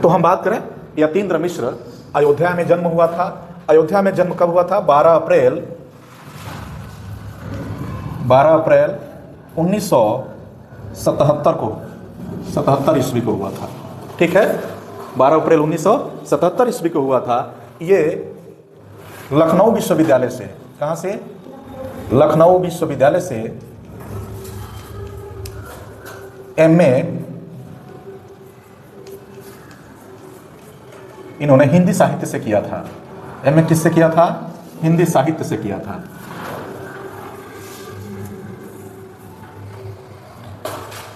तो हम बात करें यतीन्द्र मिश्र, अयोध्या में जन्म हुआ था। अयोध्या में जन्म कब हुआ था? 12 अप्रैल 1977 को, 77 ईस्वी को हुआ था। ठीक है, 12 अप्रैल 1977 ईस्वी को हुआ था। ये लखनऊ विश्वविद्यालय से, कहाँ से? लखनऊ विश्वविद्यालय से एमए इन्होंने हिंदी साहित्य से किया था। एमए किससे किया था? हिंदी साहित्य से किया था।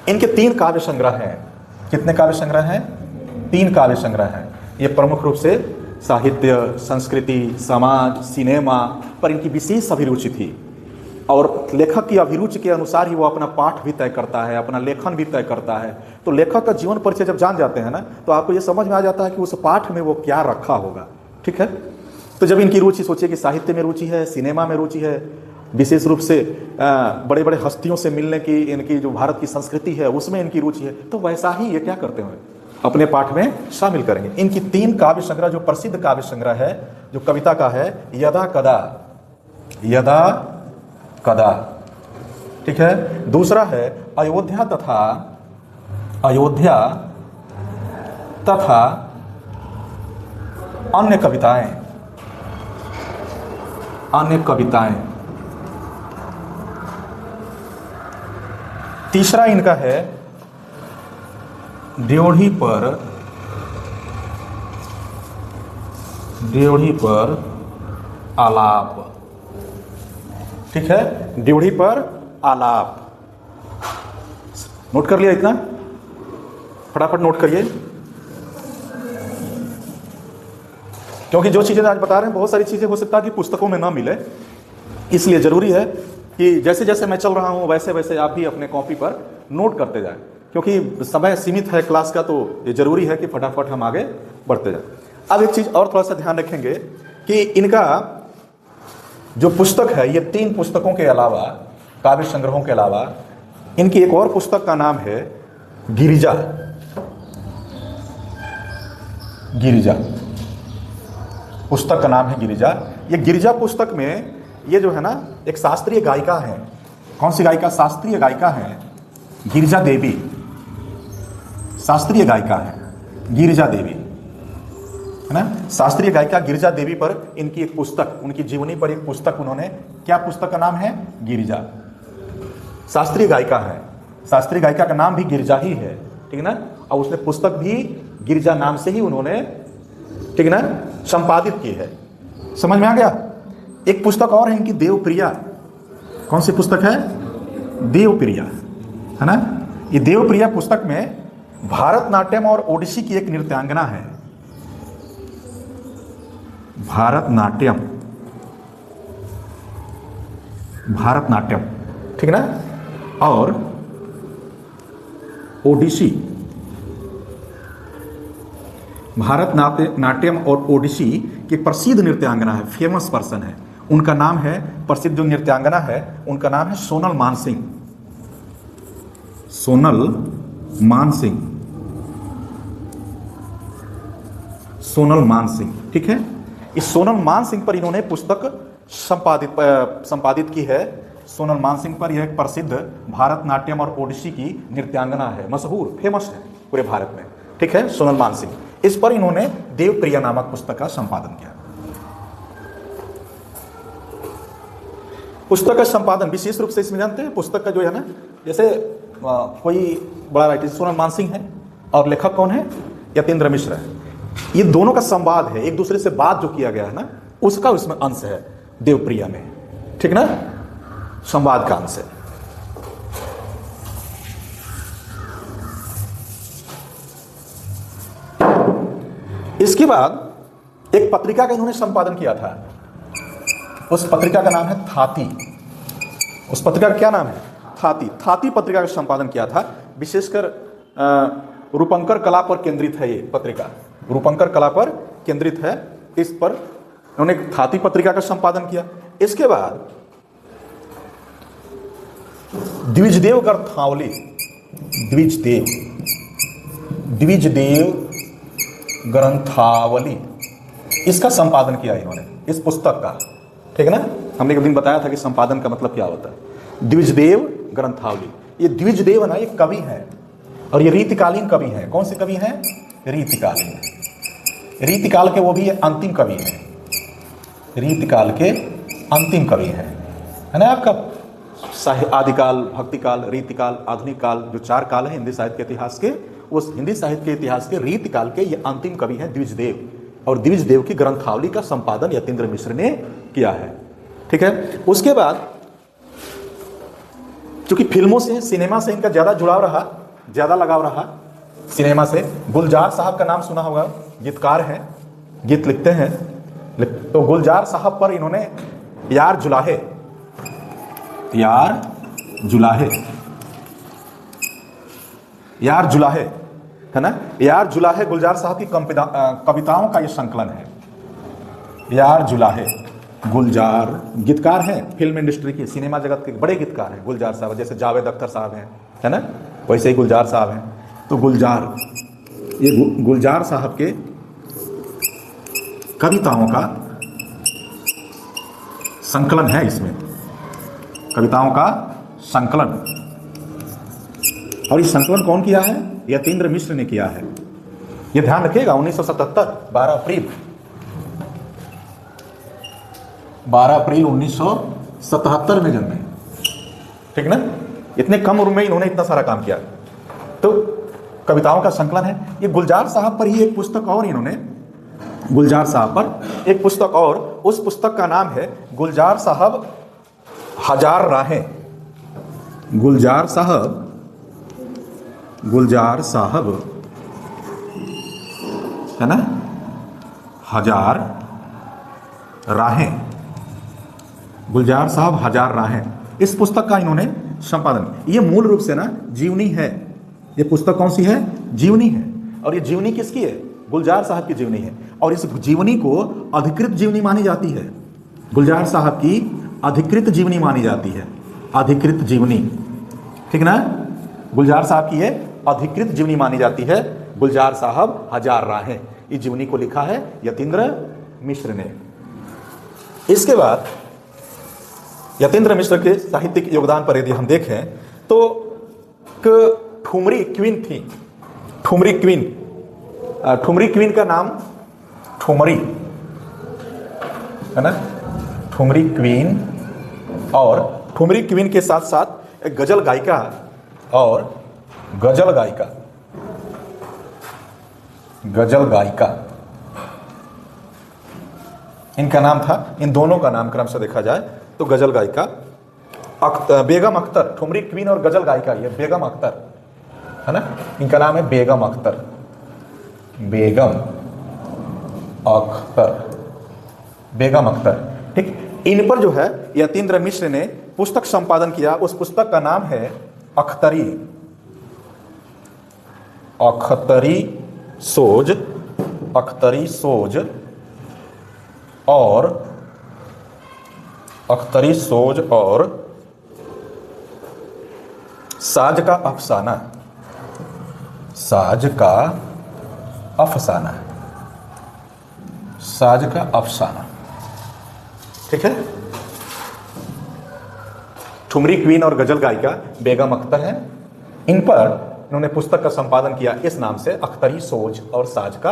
इनके 3 काव्य संग्रह हैं। कितने काव्य संग्रह हैं? 3 काव्य संग्रह हैं। ये प्रमुख रूप से साहित्य, संस्कृति, समाज, सिनेमा पर इनकी विशेष अभिरुचि थी और लेखक की अभिरुचि के अनुसार ही वो अपना पाठ भी तय करता है, अपना लेखन भी तय करता है। तो लेखक का जीवन परिचय जब जान जाते हैं ना, तो आपको ये समझ में आ जाता है कि उस पाठ में वो क्या रखा होगा। ठीक है, तो जब इनकी रुचि, सोचिए कि साहित्य में रुचि है, सिनेमा में रुचि है, विशेष रूप से बड़े बड़े हस्तियों से मिलने की इनकी जो भारत की संस्कृति है उसमें इनकी रुचि है, तो वैसा ही ये क्या करते हैं, अपने पाठ में शामिल करेंगे। इनकी 3 काव्य संग्रह, जो प्रसिद्ध काव्य संग्रह है, जो कविता का है, यदा कदा, यदा कदा। ठीक है, दूसरा है अयोध्या तथा, अयोध्या तथा अन्य कविताएं, अन्य कविताएं। तीसरा इनका है ड्योढ़ी पर, ड्योढ़ी पर आलाप। ठीक है, ड्योढ़ी पर आलाप। नोट कर लिया? इतना फटाफट नोट करिए, क्योंकि जो चीजें आज बता रहे हैं बहुत सारी चीजें हो सकता है कि पुस्तकों में ना मिले, इसलिए जरूरी है कि जैसे जैसे मैं चल रहा हूं वैसे वैसे आप भी अपने कॉपी पर नोट करते जाएं, क्योंकि समय सीमित है क्लास का, तो ये जरूरी है कि फटाफट हम आगे बढ़ते जाएं। अब एक चीज और थोड़ा सा ध्यान रखेंगे कि इनका जो पुस्तक है, ये 3 पुस्तकों के अलावा, काव्य संग्रहों के अलावा, इनकी एक और पुस्तक का नाम है गिरिजा। गिरिजा पुस्तक का नाम है गिरिजा। ये गिरिजा पुस्तक में ये जो है ना, एक शास्त्रीय गायिका है। कौन सी गायिका? शास्त्रीय गायिका है गिरिजा देवी। शास्त्रीय गायिका है गिरिजा देवी, है ना। शास्त्रीय गायिका गिरिजा देवी पर इनकी एक पुस्तक, उनकी जीवनी पर एक पुस्तक उन्होंने, क्या पुस्तक का नाम है? गिरिजा। शास्त्रीय गायिका है, शास्त्रीय गायिका का नाम भी गिरिजा ही है, ठीक है ना। और उसने पुस्तक भी गिरिजा नाम से ही उन्होंने, ठीक है ना, संपादित की है। समझ में आ गया? एक पुस्तक और है इनकी, देवप्रिया। कौन सी पुस्तक है? देवप्रिया, है ना। ये देवप्रिया पुस्तक में भारतनाट्यम और ओडिसी की एक नृत्यांगना है। भारतनाट्यम, भारतनाट्यम, ठीक है ना, और ओडिसी। भारतनाट्यम और ओडिसी की प्रसिद्ध नृत्यांगना है, फेमस पर्सन है। उनका नाम है, प्रसिद्ध जो नृत्यांगना है उनका नाम है सोनल मानसिंह। सोनल मानसिंह, सोनल मानसिंह, ठीक है। इस सोनल मानसिंह पर इन्होंने पुस्तक संपादित की है। सोनल मानसिंह पर यह एक प्रसिद्ध भारतनाट्यम और ओडिसी की नृत्यांगना है, मशहूर, फेमस है पूरे भारत में, ठीक है, सोनल मानसिंह। इस पर इन्होंने देवप्रिया नामक पुस्तक का संपादन किया। पुस्तक का संपादन विशेष रूप से इसमें जानते हैं, पुस्तक का जो है ना, जैसे कोई बड़ा राइटर सोनल मानसिंह है और लेखक कौन है? यतीन्द्र मिश्र है। ये दोनों का संवाद है, एक दूसरे से बात जो किया गया है ना, उसका उसमें अंश है देवप्रिया में, ठीक ना, संवाद का अंश है। इसके बाद एक पत्रिका का इन्होंने संपादन किया था। उस पत्रिका का नाम है थाती। उस पत्रिका का क्या नाम है? थाती। थाती पत्रिका का संपादन किया था। विशेषकर रूपंकर कला पर केंद्रित है ये पत्रिका, रूपंकर कला पर केंद्रित है। इस पर उन्होंने थाती पत्रिका का संपादन किया। इसके बाद द्विजदेव गर्थावली, द्विजदेव ग्रंथावली, इसका संपादन किया इन्होंने, इस पुस्तक का। ठीक है ना, हमने एक दिन बताया था कि संपादन का मतलब क्या होता है। द्विजदेव ग्रंथावली, ये द्विजदेव ना, ये कवि है और ये रीतिकालीन कवि है। कौन से कवि हैं? रीतिकालीन, रीतिकाल के, वो भी अंतिम कवि है, रीतिकाल के अंतिम कवि है ना। आपका आदिकाल, भक्तिकाल, रीतिकाल, आधुनिक काल, जो 4 काल है हिंदी साहित्य के इतिहास के, उस हिंदी साहित्य के इतिहास के रीतिकाल के ये अंतिम कवि हैं द्विजदेव। और द्विजदेव की ग्रंथावली का संपादन यतीन्द्र मिश्र ने किया है। ठीक है, उसके बाद चूंकि फिल्मों से, सिनेमा से इनका ज्यादा जुड़ाव रहा, ज्यादा लगाव रहा सिनेमा से। गुलजार साहब का नाम सुना होगा, गीतकार हैं, गीत लिखते हैं। तो गुलजार साहब पर इन्होंने यार जुलाहे, यार जुलाहे, यार जुलाहे है ना, यार जुलाहे गुलजार साहब की कविताओं का ये संकलन है। यार जुलाहे, गुलजार गीतकार हैं, फिल्म इंडस्ट्री की, सिनेमा जगत के बड़े गीतकार हैं गुलजार साहब, जैसे जावेद अख्तर साहब हैं, है ना, वैसे ही गुलजार साहब हैं। तो गुलजार, ये गुलजार साहब के कविताओं का संकलन है, इसमें कविताओं का संकलन। और ये संकलन कौन किया है? यतीन्द्र मिश्र ने किया है। ये ध्यान रखिएगा, 1977 12 अप्रैल 1977 में जन्मे। ठीक ना, इतने कम उम्र में इन्होंने इतना सारा काम किया। तो कविताओं का संकलन है। ये गुलजार साहब पर ही एक पुस्तक और इन्होंने, गुलजार साहब पर एक पुस्तक और, उस पुस्तक का नाम है गुलजार साहब हजार राहें। गुलजार साहब, गुलजार साहब है ना, हजार राहें, गुलजार साहब हजार राहें, इस पुस्तक का इन्होंने संपादन। ये मूल रूप से ना जीवनी है। ये पुस्तक कौन सी है? जीवनी है। और ये जीवनी किसकी है? गुलजार साहब की जीवनी है। और इस जीवनी को अधिकृत जीवनी मानी जाती है, गुलजार साहब की अधिकृत जीवनी मानी जाती है, अधिकृत जीवनी। ठीक ना, गुलजार साहब की ये अधिकृत जीवनी मानी जाती है। गुलजार साहब हजार राहें, इस जीवनी को लिखा है यतीन्द्र मिश्र ने। इसके बाद यतीन्द्र मिश्र के साहित्यिक योगदान पर यदि हम देखें तो ठुमरी क्वीन थी, ठुमरी क्वीन, ठुमरी क्वीन का नाम ठुमरी है ना, ठुमरी क्वीन। और ठुमरी क्वीन के साथ साथ एक गजल गायिका और गजल गायिका, गजल गायिका इनका नाम था। इन दोनों का नाम क्रम से देखा जाए तो गजल गायिका बेगम अख्तर, ठुमरी क्वीन और गजल गायिका ये बेगम अख्तर है ना, इनका नाम है बेगम अख्तर, बेगम अख्तर, बेगम अख्तर। ठीक, इन पर जो है यतीन्द्र मिश्र ने पुस्तक संपादन किया। उस पुस्तक का नाम है अख्तरी, अख्तरी सोज, अख्तरी सोज और अख्तरी सोज और साज का अफसाना, साज का अफसाना, साज का अफसाना। ठीक है, ठुमरी क्वीन और गजल गायिका बेगम अख्तर हैं। इन पर इन्होंने पुस्तक का संपादन किया इस नाम से, अख्तरी सोज और साज का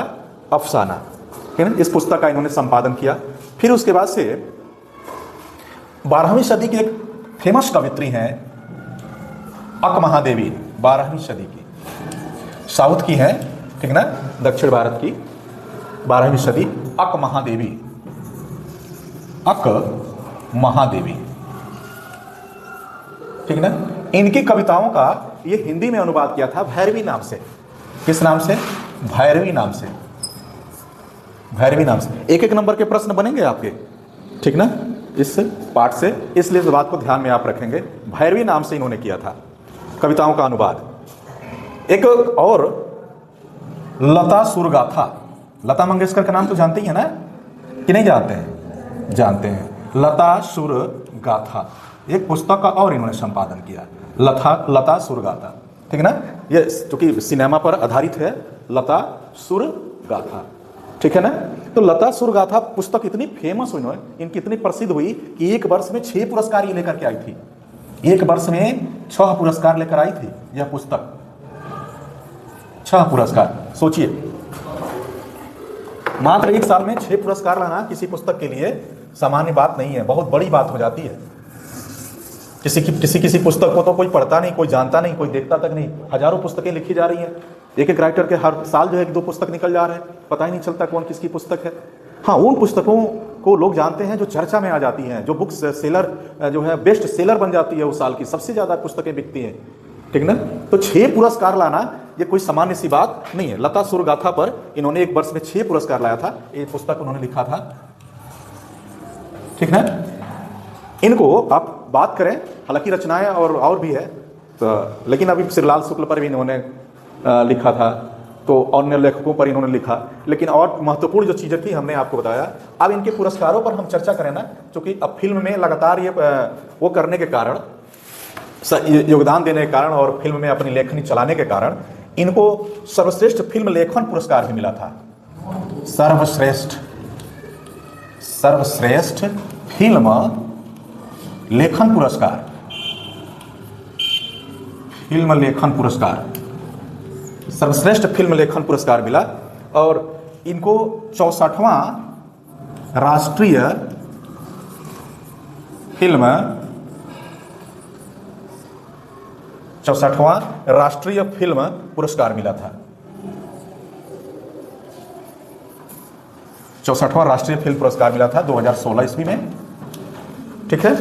अफसाना। ठीक है, इस पुस्तक का इन्होंने संपादन किया। फिर उसके बाद से 12वीं सदी की एक फेमस कवित्री हैं अक महादेवी, 12वीं सदी की, साउथ की है, ठीक ना, दक्षिण भारत की, 12वीं सदी, अक महादेवी, अक महादेवी। ठीक ना, इनकी कविताओं का ये हिंदी में अनुवाद किया था भैरवी नाम से। किस नाम से? भैरवी नाम से, भैरवी नाम से। एक एक नंबर के प्रश्न बनेंगे आपके, ठीक ना, इस पाठ से, इसलिए इस बात को ध्यान में आप रखेंगे। भैरवी नाम से इन्होंने किया था कविताओं का अनुवाद। एक और लता सुरगाथा, लता मंगेशकर का नाम तो जानते ही है ना, कि नहीं जानते हैं? जानते हैं। लता सुरगाथा एक पुस्तक का और इन्होंने संपादन किया, लता सुरगाथा। ठीक ना, ये चूंकि सिनेमा पर आधारित है, लता सुरगाथा। गाथा, ठीक है ना। तो लतासुर गाथा पुस्तक इतनी फेमस हुई, इनकी इतनी प्रसिद्ध हुई कि एक वर्ष में 6 पुरस्कार ये लेकर के आई थी। एक वर्ष में 6 पुरस्कार लेकर आई थी यह पुस्तक, 6 पुरस्कार। सोचिए, मात्र एक साल में 6 पुरस्कार लाना किसी पुस्तक के लिए सामान्य बात नहीं है, बहुत बड़ी बात हो जाती है। किसी पुस्तक को तो कोई पढ़ता नहीं, कोई जानता नहीं, कोई देखता तक नहीं। हजारों पुस्तकें लिखी जा रही हैं, एक राइटर के हर साल जो है 1-2 पुस्तक निकल जा रहे हैं, पता ही नहीं चलता कौन किसकी पुस्तक है। हाँ, उन पुस्तकों को लोग जानते हैं जो चर्चा में आ जाती हैं, जो बुक्स सेलर जो है बेस्ट सेलर बन जाती है, उस साल की सबसे ज़्यादा पुस्तकें बिकती हैं, ठीक ना। तो 6 पुरस्कार लाना ये कोई सामान्य सी बात नहीं है। लतासुर गाथा पर इन्होंने एक वर्ष में 6 पुरस्कार लाया था, ये पुस्तक उन्होंने लिखा था, ठीक ना। इनको आप बात करें, हालांकि रचनाएं और भी है तो, लेकिन अभी श्रीलाल शुक्ल पर भी इन्होंने लिखा था, तो अन्य लेखकों पर इन्होंने लिखा। लेकिन और महत्वपूर्ण जो चीज़ें थी हमने आपको बताया। अब इनके पुरस्कारों पर हम चर्चा करें ना, क्योंकि अब फिल्म में लगातार ये वो करने के कारण, योगदान देने के कारण और फिल्म में अपनी लेखनी चलाने के कारण इनको सर्वश्रेष्ठ फिल्म लेखन पुरस्कार भी मिला था। सर्वश्रेष्ठ फिल्म लेखन पुरस्कार, फिल्म लेखन पुरस्कार, सर्वश्रेष्ठ फिल्म लेखन पुरस्कार मिला। और इनको 64वां राष्ट्रीय फिल्म पुरस्कार मिला था। 64वां राष्ट्रीय फिल्म पुरस्कार मिला था 2016 ईस्वी में, ठीक है।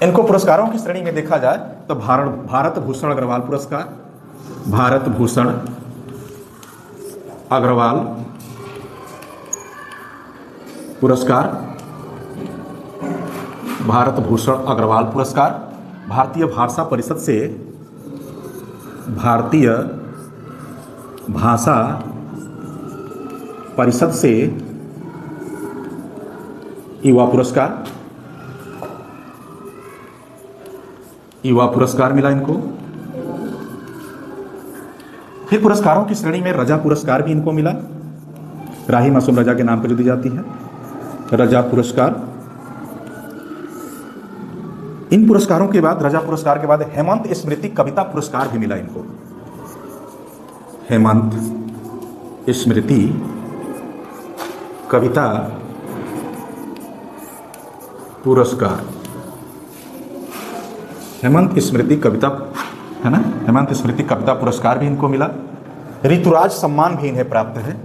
इनको पुरस्कारों की श्रेणी में देखा जाए तो भारत भूषण अग्रवाल पुरस्कार, भारत भूषण अग्रवाल पुरस्कार, भारत भूषण अग्रवाल पुरस्कार, भारतीय भाषा परिषद से भारतीय भाषा परिषद से युवा पुरस्कार, युवा पुरस्कार मिला इनको। फिर पुरस्कारों की श्रेणी में रजा पुरस्कार भी इनको मिला, राही मासूम रजा के नाम पर जो दी जाती है, रजा पुरस्कार। इन पुरस्कारों के बाद, रजा पुरस्कार के बाद हेमंत स्मृति कविता पुरस्कार भी मिला इनको, हेमंत स्मृति कविता पुरस्कार, हेमंत स्मृति कविता, है ना, हेमंत स्मृति कविता पुरस्कार भी इनको मिला। ऋतुराज सम्मान भी इन्हें प्राप्त है,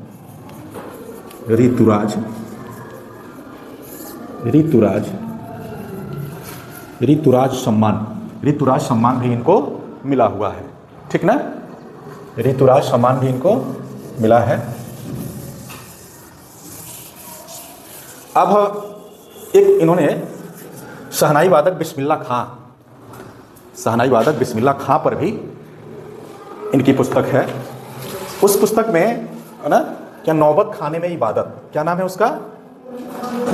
ऋतुराज सम्मान भी इनको मिला हुआ है, ठीक ना। ऋतुराज सम्मान भी इनको मिला है। अब एक इन्होंने शहनाई वादक बिस्मिल्लाह खां पर भी इनकी पुस्तक है। उस पुस्तक में है ना, क्या नौबत खाने में इबादत, क्या नाम है उसका,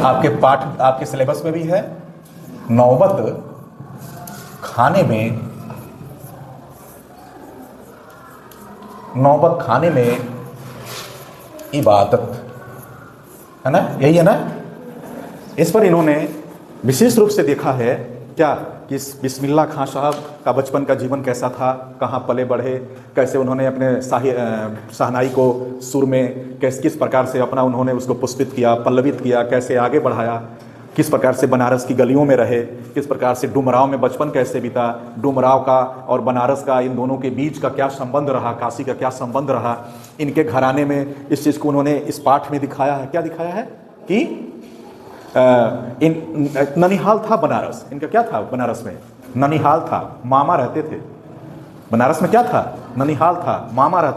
आपके सिलेबस में भी है, नौबत खाने में इबादत, है ना, यही है ना। इस पर इन्होंने विशेष रूप से देखा है क्या कि बिस्मिल्लाह खां साहब का बचपन का जीवन कैसा था, कहाँ पले बढ़े, कैसे उन्होंने अपने शहनाई को सुर में किस प्रकार से अपना उन्होंने उसको पुष्पित किया, पल्लवित किया, कैसे आगे बढ़ाया, किस प्रकार से बनारस की गलियों में रहे, किस प्रकार से डुमराव में बचपन कैसे बीता, डुमराव का और बनारस का इन दोनों के बीच का क्या संबंध रहा, काशी का क्या संबंध रहा, इनके घराने में इस चीज़ को उन्होंने इस पाठ में दिखाया है। क्या दिखाया है कि ननिहाल था बनारस, इनका क्या था, बनारस में ननिहाल था, मामा रहते थे। बनारस में क्या था, ननिहाल था, मामा रहते